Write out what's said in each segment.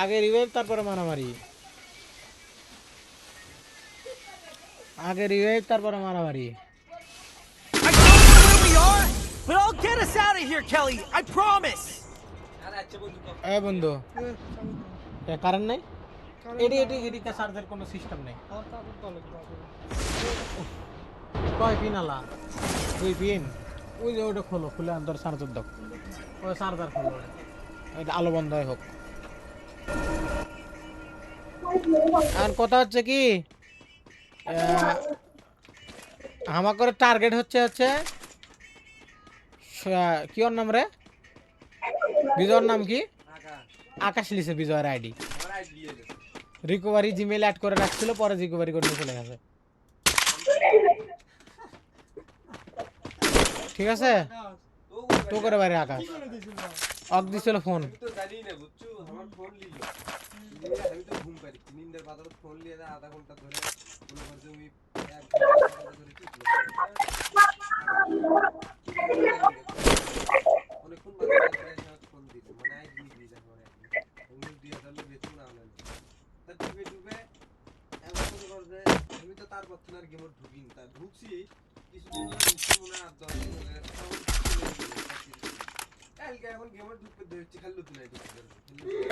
আগে রিভাইভ তারপরে মারামারি, আগে রিভাইভ তারপরে মারামারি। I don't know where we are, but I'll get us out of here, Kelly. I promise. এ বন্ধু, কারেন্ট নাই, এডি এডি এডিতে চার্জের কোনো সিস্টেম নেই। কয় পিন আলা? 2 পিন। ওই যে ওটা খোলো, খুলে আন্তর চার্জার দাও। ওই চার্জার খোলো, এটা আলো বন্ধ হয় হোক। আর কথা হচ্ছে কি, আমার করে টার্গেট হচ্ছে কি ওর নাম রে, বিজয়ের নাম কি? আকাশ লিখছে বিজয়ের আইডি। রিকভারি জিমেল অ্যাড করে রাখছিল, পরে রিকভারি করে চলে গেছে। ঠিক আছে, তো করে বাইরে আকাশ অক দিছিল ফোন।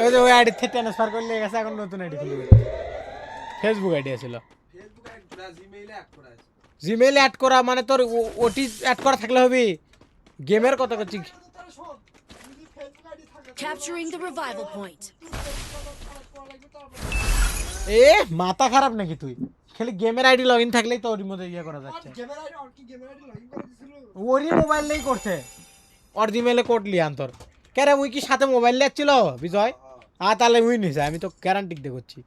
ওই যে ওই আইডি থেকে ট্রান্সফার করে নিয়ে গেছে, এখন নতুন আইডি খুলে গেছে। ফেসবুক আইডি ছিল, জিমেইল অ্যাড করা মানে তোর ওটি অ্যাড করা থাকলে হবে। গেমের কথা করছি, Capturing the revival point. এ মাথা খারাপ নাকি তুই? খালি গেমের আইডি লগইন থাকলেই তো ওর মধ্যে ইয়ে করা যাচ্ছে। ওরই মোবাইল নেই করছে, ওর জিমেইলে কোড লিয়ে আন্তর। কেরে মুই কি সাথে মোবাইল লিয়াচ্ছিল বিজয়? তাহলে মুই নিছে, আমি তো গ্যারান্টি দিয়ে করছি।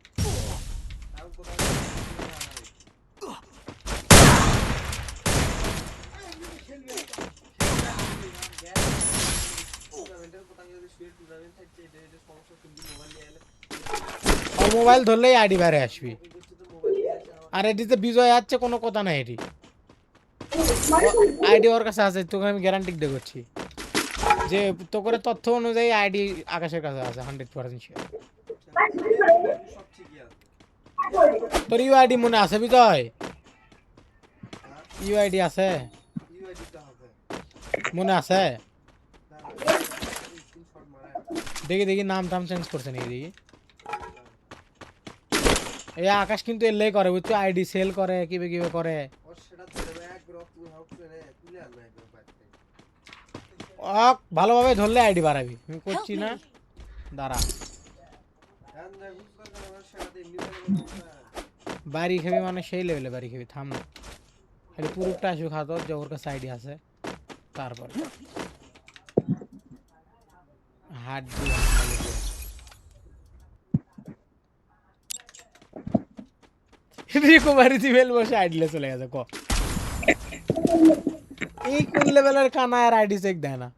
মোবাইল ধরলেই আইডি বাইরে আসবি, আর এটিতে বিজয় আছে কোনো কথা নাই। এটি আইডি ওর কাছে আছে, তোকে আমি গ্যারান্টি দিয়ে করছি যে তো করে তথ্য অনুযায়ী আইডি আকাশের কাছে আছে 100% শিওর। তোর ইউআইডি মনে আছে বিজয়? ইউআইডি আছে মনে আছে? দেখি দেখি নাম টাম চেঞ্জ করছে নাকি দেখি। এই আকাশ কিন্তু এলেই করে বুঝছো, আইডি সেল করে কিভাবে কিভাবে করে। ভালোভাবে ধরলে আইডি বাড়াবি, আমি করছি না দাঁড়া। বাড়ি খাবি মানে সেই লেভেলে বাড়ি খাবি, থাম না খালি পুরোটা আসু খাতো যে ওর কাছে আইডি আছে। তারপর হাত দিয়ে রিকভারি দিবেল বসে আইডিলে চলে গেছে। ক এই কোন লেভেলের কানা আর আইডি চেক দেয় না।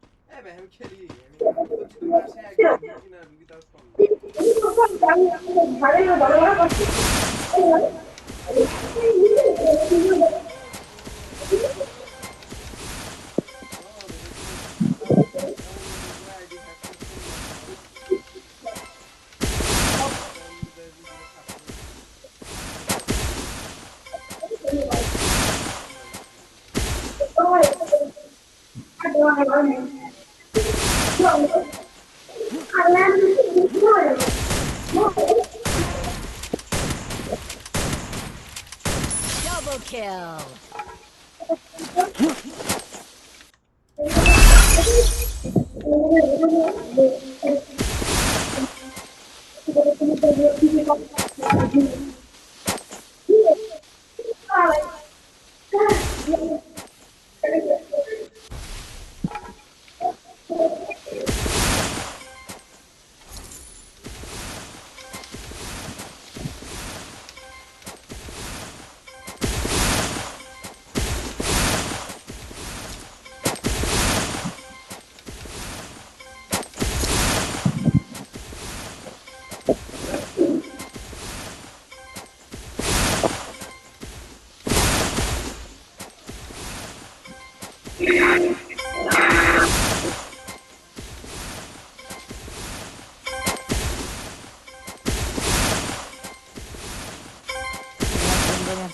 Double kill.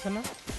আসতেছে না